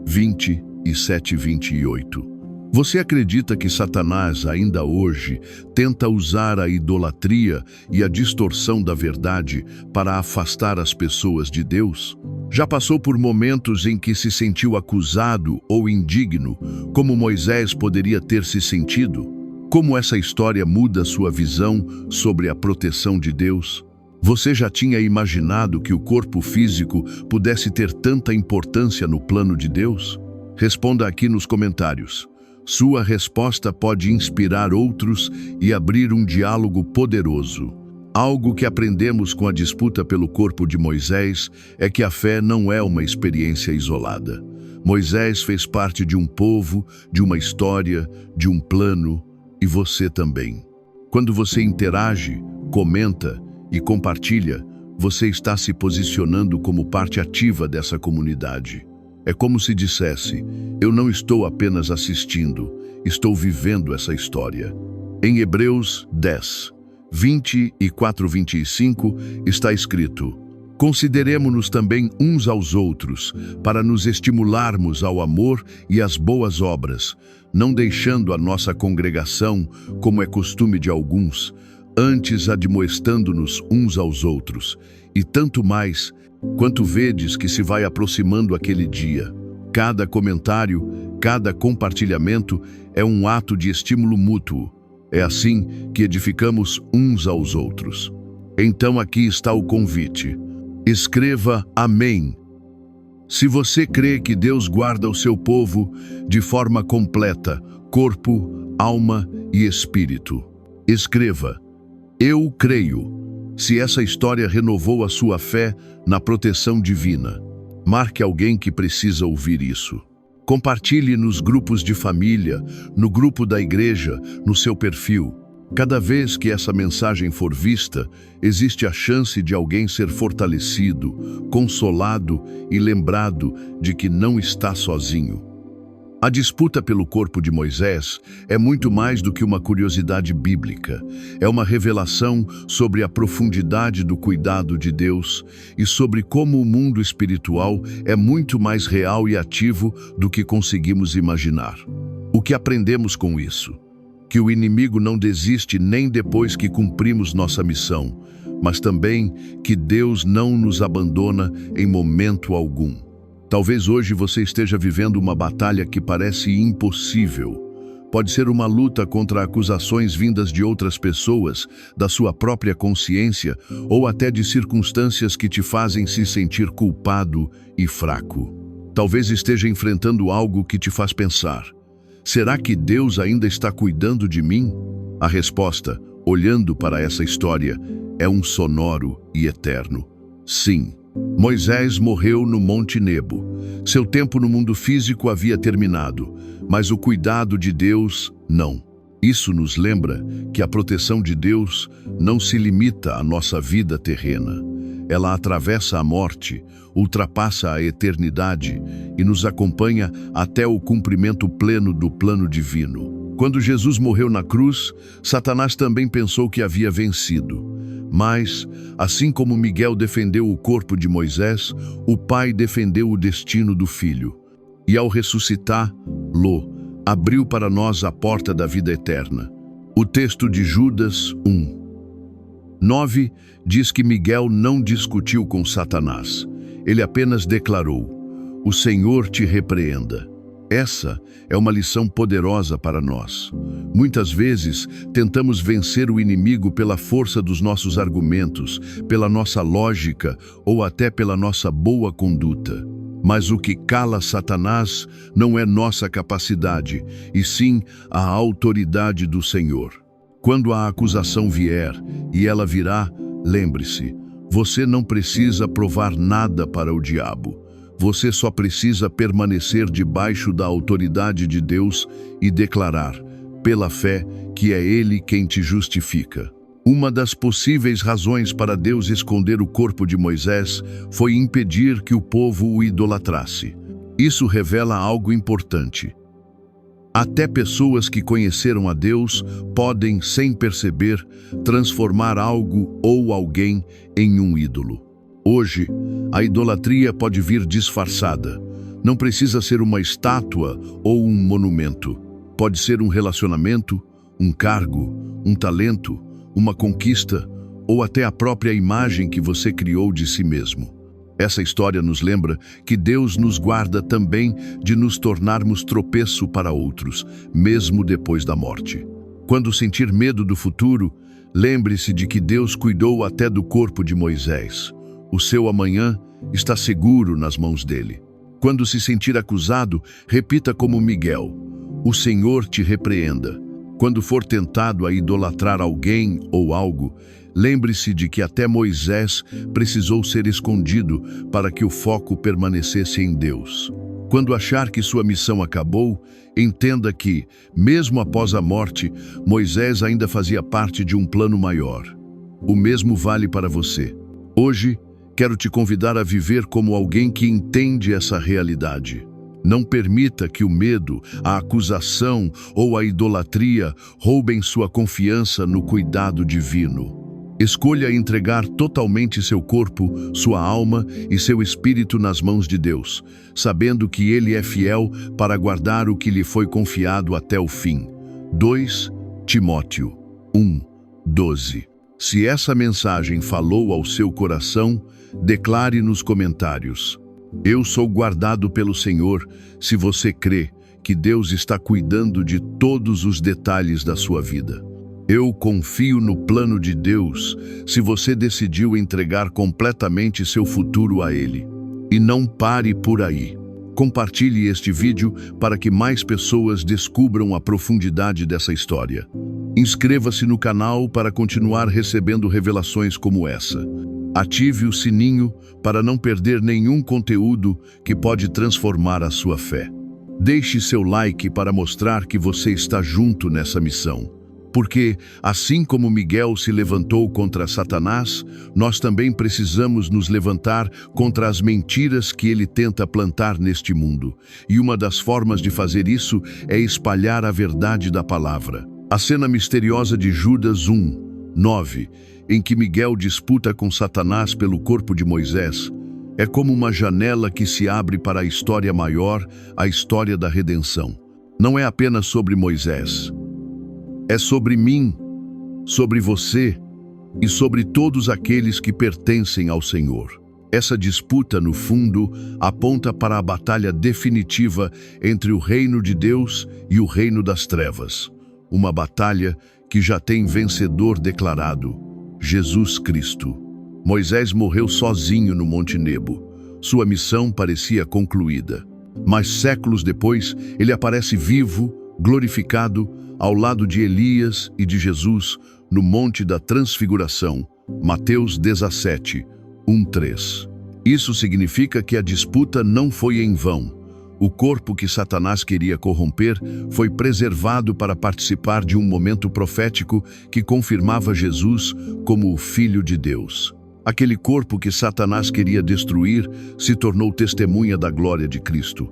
27 e 28. Você acredita que Satanás ainda hoje tenta usar a idolatria e a distorção da verdade para afastar as pessoas de Deus? Já passou por momentos em que se sentiu acusado ou indigno, como Moisés poderia ter se sentido? Como essa história muda sua visão sobre a proteção de Deus? Você já tinha imaginado que o corpo físico pudesse ter tanta importância no plano de Deus? Responda aqui nos comentários. Sua resposta pode inspirar outros e abrir um diálogo poderoso. Algo que aprendemos com a disputa pelo corpo de Moisés é que a fé não é uma experiência isolada. Moisés fez parte de um povo, de uma história, de um plano, e você também. Quando você interage, comenta e compartilha, você está se posicionando como parte ativa dessa comunidade. É como se dissesse: eu não estou apenas assistindo, estou vivendo essa história. Em Hebreus 10, 24-25 está escrito: consideremo-nos também uns aos outros, para nos estimularmos ao amor e às boas obras, não deixando a nossa congregação, como é costume de alguns, antes admoestando-nos uns aos outros, e tanto mais, quanto vedes que se vai aproximando aquele dia. Cada comentário, cada compartilhamento é um ato de estímulo mútuo. É assim que edificamos uns aos outros. Então aqui está o convite. Escreva amém. Se você crê que Deus guarda o seu povo de forma completa, corpo, alma e espírito. Escreva: eu creio. Se essa história renovou a sua fé na proteção divina, marque alguém que precisa ouvir isso. Compartilhe nos grupos de família, no grupo da igreja, no seu perfil. Cada vez que essa mensagem for vista, existe a chance de alguém ser fortalecido, consolado e lembrado de que não está sozinho. A disputa pelo corpo de Moisés é muito mais do que uma curiosidade bíblica. É uma revelação sobre a profundidade do cuidado de Deus e sobre como o mundo espiritual é muito mais real e ativo do que conseguimos imaginar. O que aprendemos com isso? Que o inimigo não desiste nem depois que cumprimos nossa missão, mas também que Deus não nos abandona em momento algum. Talvez hoje você esteja vivendo uma batalha que parece impossível. Pode ser uma luta contra acusações vindas de outras pessoas, da sua própria consciência ou até de circunstâncias que te fazem se sentir culpado e fraco. Talvez esteja enfrentando algo que te faz pensar: será que Deus ainda está cuidando de mim? A resposta, olhando para essa história, é um sonoro e eterno: sim. Moisés morreu no Monte Nebo. Seu tempo no mundo físico havia terminado, mas o cuidado de Deus não. Isso nos lembra que a proteção de Deus não se limita à nossa vida terrena. Ela atravessa a morte, ultrapassa a eternidade e nos acompanha até o cumprimento pleno do plano divino. Quando Jesus morreu na cruz, Satanás também pensou que havia vencido. Mas, assim como Miguel defendeu o corpo de Moisés, o Pai defendeu o destino do Filho. E ao ressuscitar, abriu para nós a porta da vida eterna. O texto de Judas 1:9 diz que Miguel não discutiu com Satanás. Ele apenas declarou: o Senhor te repreenda. Essa é uma lição poderosa para nós. Muitas vezes, tentamos vencer o inimigo pela força dos nossos argumentos, pela nossa lógica ou até pela nossa boa conduta. Mas o que cala Satanás não é nossa capacidade, e sim a autoridade do Senhor. Quando a acusação vier, e ela virá, lembre-se, você não precisa provar nada para o diabo. Você só precisa permanecer debaixo da autoridade de Deus e declarar, pela fé, que é Ele quem te justifica. Uma das possíveis razões para Deus esconder o corpo de Moisés foi impedir que o povo o idolatrasse. Isso revela algo importante. Até pessoas que conheceram a Deus podem, sem perceber, transformar algo ou alguém em um ídolo. Hoje, a idolatria pode vir disfarçada. Não precisa ser uma estátua ou um monumento. Pode ser um relacionamento, um cargo, um talento, uma conquista ou até a própria imagem que você criou de si mesmo. Essa história nos lembra que Deus nos guarda também de nos tornarmos tropeço para outros, mesmo depois da morte. Quando sentir medo do futuro, lembre-se de que Deus cuidou até do corpo de Moisés. O seu amanhã está seguro nas mãos dele. Quando se sentir acusado, repita como Miguel: o Senhor te repreenda. Quando for tentado a idolatrar alguém ou algo, lembre-se de que até Moisés precisou ser escondido para que o foco permanecesse em Deus. Quando achar que sua missão acabou, entenda que, mesmo após a morte, Moisés ainda fazia parte de um plano maior. O mesmo vale para você. Hoje, quero te convidar a viver como alguém que entende essa realidade. Não permita que o medo, a acusação ou a idolatria roubem sua confiança no cuidado divino. Escolha entregar totalmente seu corpo, sua alma e seu espírito nas mãos de Deus, sabendo que Ele é fiel para guardar o que lhe foi confiado até o fim. 2 Timóteo 1:12. Se essa mensagem falou ao seu coração, declare nos comentários: eu sou guardado pelo Senhor. Se você crê que Deus está cuidando de todos os detalhes da sua vida. Eu confio no plano de Deus se você decidiu entregar completamente seu futuro a Ele. E não pare por aí. Compartilhe este vídeo para que mais pessoas descubram a profundidade dessa história. Inscreva-se no canal para continuar recebendo revelações como essa. Ative o sininho para não perder nenhum conteúdo que pode transformar a sua fé. Deixe seu like para mostrar que você está junto nessa missão. Porque, assim como Miguel se levantou contra Satanás, nós também precisamos nos levantar contra as mentiras que ele tenta plantar neste mundo. E uma das formas de fazer isso é espalhar a verdade da palavra. A cena misteriosa de Judas 1:9, em que Miguel disputa com Satanás pelo corpo de Moisés, é como uma janela que se abre para a história maior, a história da redenção. Não é apenas sobre Moisés. É sobre mim, sobre você e sobre todos aqueles que pertencem ao Senhor. Essa disputa, no fundo, aponta para a batalha definitiva entre o reino de Deus e o reino das trevas. Uma batalha que já tem vencedor declarado: Jesus Cristo. Moisés morreu sozinho no Monte Nebo. Sua missão parecia concluída. Mas séculos depois, ele aparece vivo, glorificado, ao lado de Elias e de Jesus, no Monte da Transfiguração, Mateus 17:1-3. Isso significa que a disputa não foi em vão. O corpo que Satanás queria corromper foi preservado para participar de um momento profético que confirmava Jesus como o Filho de Deus. Aquele corpo que Satanás queria destruir se tornou testemunha da glória de Cristo.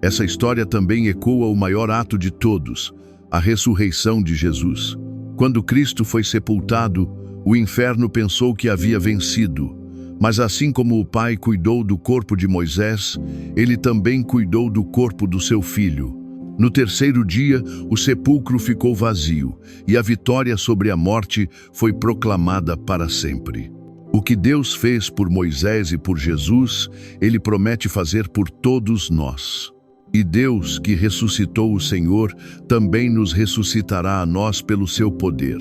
Essa história também ecoa o maior ato de todos, a ressurreição de Jesus. Quando Cristo foi sepultado, o inferno pensou que havia vencido. Mas assim como o Pai cuidou do corpo de Moisés, ele também cuidou do corpo do seu filho. No terceiro dia, o sepulcro ficou vazio e a vitória sobre a morte foi proclamada para sempre. O que Deus fez por Moisés e por Jesus, Ele promete fazer por todos nós. E Deus, que ressuscitou o Senhor, também nos ressuscitará a nós pelo seu poder.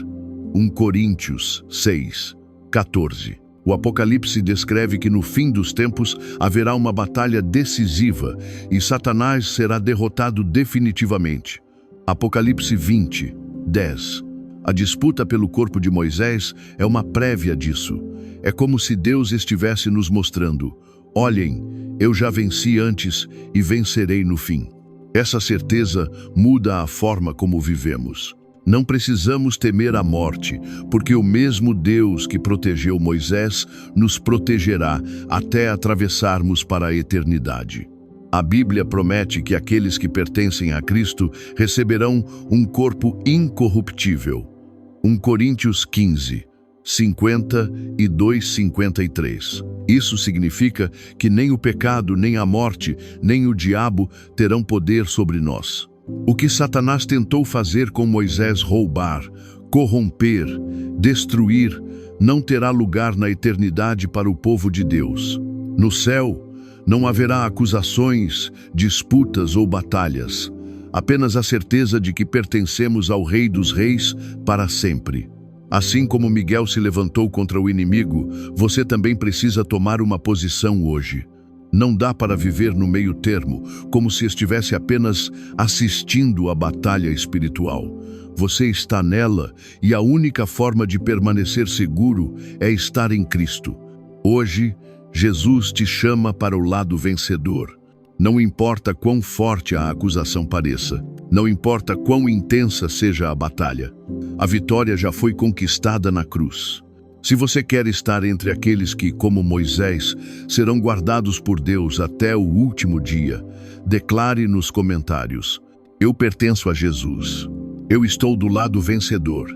1 Coríntios 6:14. O Apocalipse descreve que no fim dos tempos haverá uma batalha decisiva e Satanás será derrotado definitivamente. Apocalipse 20:10. A disputa pelo corpo de Moisés é uma prévia disso. É como se Deus estivesse nos mostrando: olhem, eu já venci antes e vencerei no fim. Essa certeza muda a forma como vivemos. Não precisamos temer a morte, porque o mesmo Deus que protegeu Moisés nos protegerá até atravessarmos para a eternidade. A Bíblia promete que aqueles que pertencem a Cristo receberão um corpo incorruptível. 1 Coríntios 15:52-53. Isso significa que nem o pecado, nem a morte, nem o diabo terão poder sobre nós. O que Satanás tentou fazer com Moisés, roubar, corromper, destruir, não terá lugar na eternidade para o povo de Deus. No céu, não haverá acusações, disputas ou batalhas, apenas a certeza de que pertencemos ao Rei dos Reis para sempre. Assim como Miguel se levantou contra o inimigo, você também precisa tomar uma posição hoje. Não dá para viver no meio termo, como se estivesse apenas assistindo à batalha espiritual. Você está nela e a única forma de permanecer seguro é estar em Cristo. Hoje, Jesus te chama para o lado vencedor. Não importa quão forte a acusação pareça, não importa quão intensa seja a batalha, a vitória já foi conquistada na cruz. Se você quer estar entre aqueles que, como Moisés, serão guardados por Deus até o último dia, declare nos comentários: eu pertenço a Jesus. Eu estou do lado vencedor.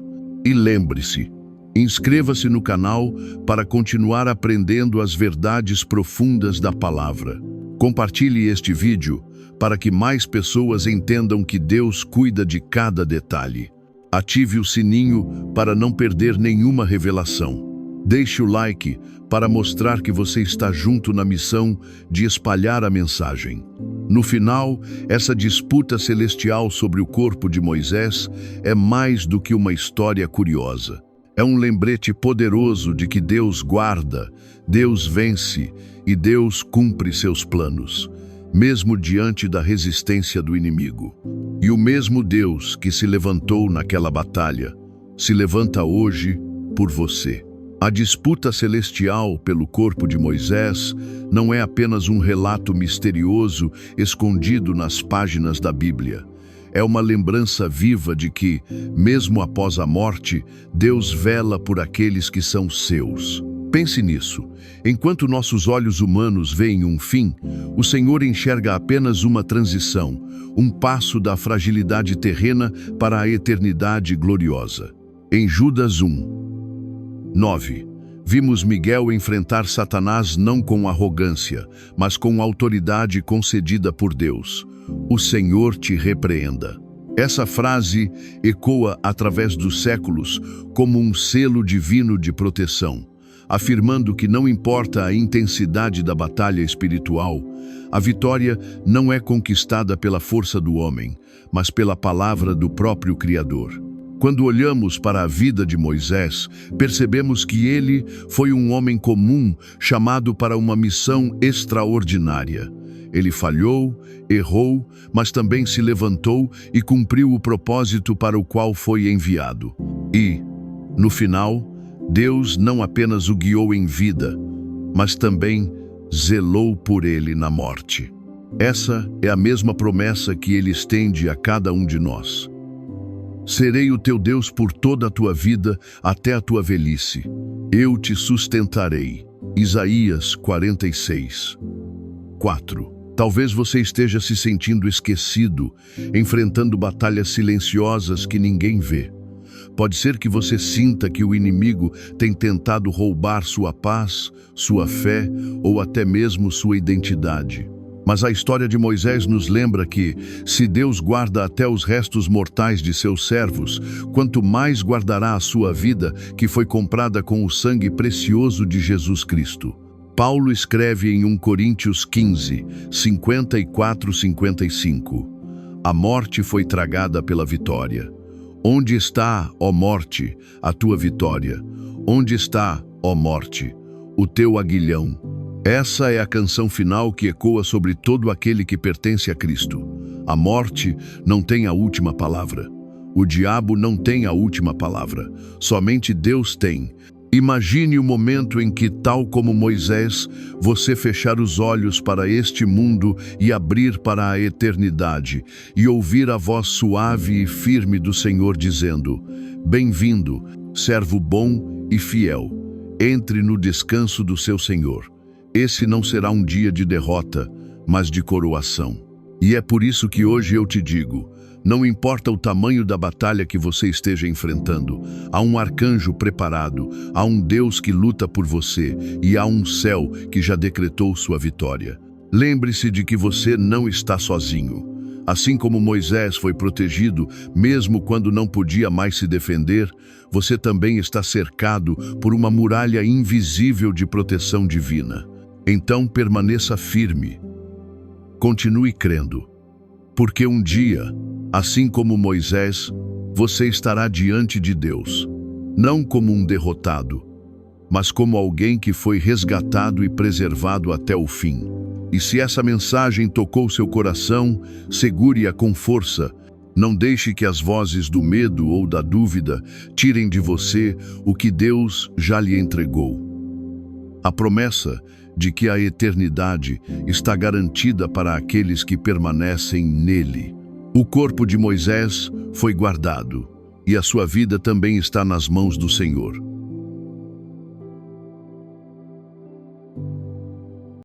E lembre-se, inscreva-se no canal para continuar aprendendo as verdades profundas da palavra. Compartilhe este vídeo para que mais pessoas entendam que Deus cuida de cada detalhe. Ative o sininho para não perder nenhuma revelação. Deixe o like para mostrar que você está junto na missão de espalhar a mensagem. No final, essa disputa celestial sobre o corpo de Moisés é mais do que uma história curiosa. É um lembrete poderoso de que Deus guarda, Deus vence e Deus cumpre seus planos, mesmo diante da resistência do inimigo. E o mesmo Deus que se levantou naquela batalha, se levanta hoje por você. A disputa celestial pelo corpo de Moisés não é apenas um relato misterioso escondido nas páginas da Bíblia. É uma lembrança viva de que, mesmo após a morte, Deus vela por aqueles que são seus. Pense nisso. Enquanto nossos olhos humanos veem um fim, o Senhor enxerga apenas uma transição, um passo da fragilidade terrena para a eternidade gloriosa. Em Judas 1:9, vimos Miguel enfrentar Satanás não com arrogância, mas com autoridade concedida por Deus. O Senhor te repreenda. Essa frase ecoa através dos séculos como um selo divino de proteção, afirmando que não importa a intensidade da batalha espiritual, a vitória não é conquistada pela força do homem, mas pela palavra do próprio Criador. Quando olhamos para a vida de Moisés, percebemos que ele foi um homem comum chamado para uma missão extraordinária. Ele falhou, errou, mas também se levantou e cumpriu o propósito para o qual foi enviado. E, no final, Deus não apenas o guiou em vida, mas também zelou por ele na morte. Essa é a mesma promessa que ele estende a cada um de nós. Serei o teu Deus por toda a tua vida até a tua velhice. Eu te sustentarei. Isaías 46:4. Talvez você esteja se sentindo esquecido, enfrentando batalhas silenciosas que ninguém vê. Pode ser que você sinta que o inimigo tem tentado roubar sua paz, sua fé ou até mesmo sua identidade. Mas a história de Moisés nos lembra que, se Deus guarda até os restos mortais de seus servos, quanto mais guardará a sua vida, que foi comprada com o sangue precioso de Jesus Cristo. Paulo escreve em 1 Coríntios 15:54-55. A morte foi tragada pela vitória. Onde está, ó morte, a tua vitória? Onde está, ó morte, o teu aguilhão? Essa é a canção final que ecoa sobre todo aquele que pertence a Cristo. A morte não tem a última palavra. O diabo não tem a última palavra. Somente Deus tem. Imagine o momento em que, tal como Moisés, você fechar os olhos para este mundo e abrir para a eternidade, e ouvir a voz suave e firme do Senhor dizendo: bem-vindo, servo bom e fiel. Entre no descanso do seu Senhor. Esse não será um dia de derrota, mas de coroação. E é por isso que hoje eu te digo: não importa o tamanho da batalha que você esteja enfrentando, há um arcanjo preparado, há um Deus que luta por você e há um céu que já decretou sua vitória. Lembre-se de que você não está sozinho. Assim como Moisés foi protegido, mesmo quando não podia mais se defender, você também está cercado por uma muralha invisível de proteção divina. Então permaneça firme. Continue crendo, porque um dia, assim como Moisés, você estará diante de Deus, não como um derrotado, mas como alguém que foi resgatado e preservado até o fim. E se essa mensagem tocou seu coração, segure-a com força. Não deixe que as vozes do medo ou da dúvida tirem de você o que Deus já lhe entregou. A promessa de que a eternidade está garantida para aqueles que permanecem nele. O corpo de Moisés foi guardado, e a sua vida também está nas mãos do Senhor.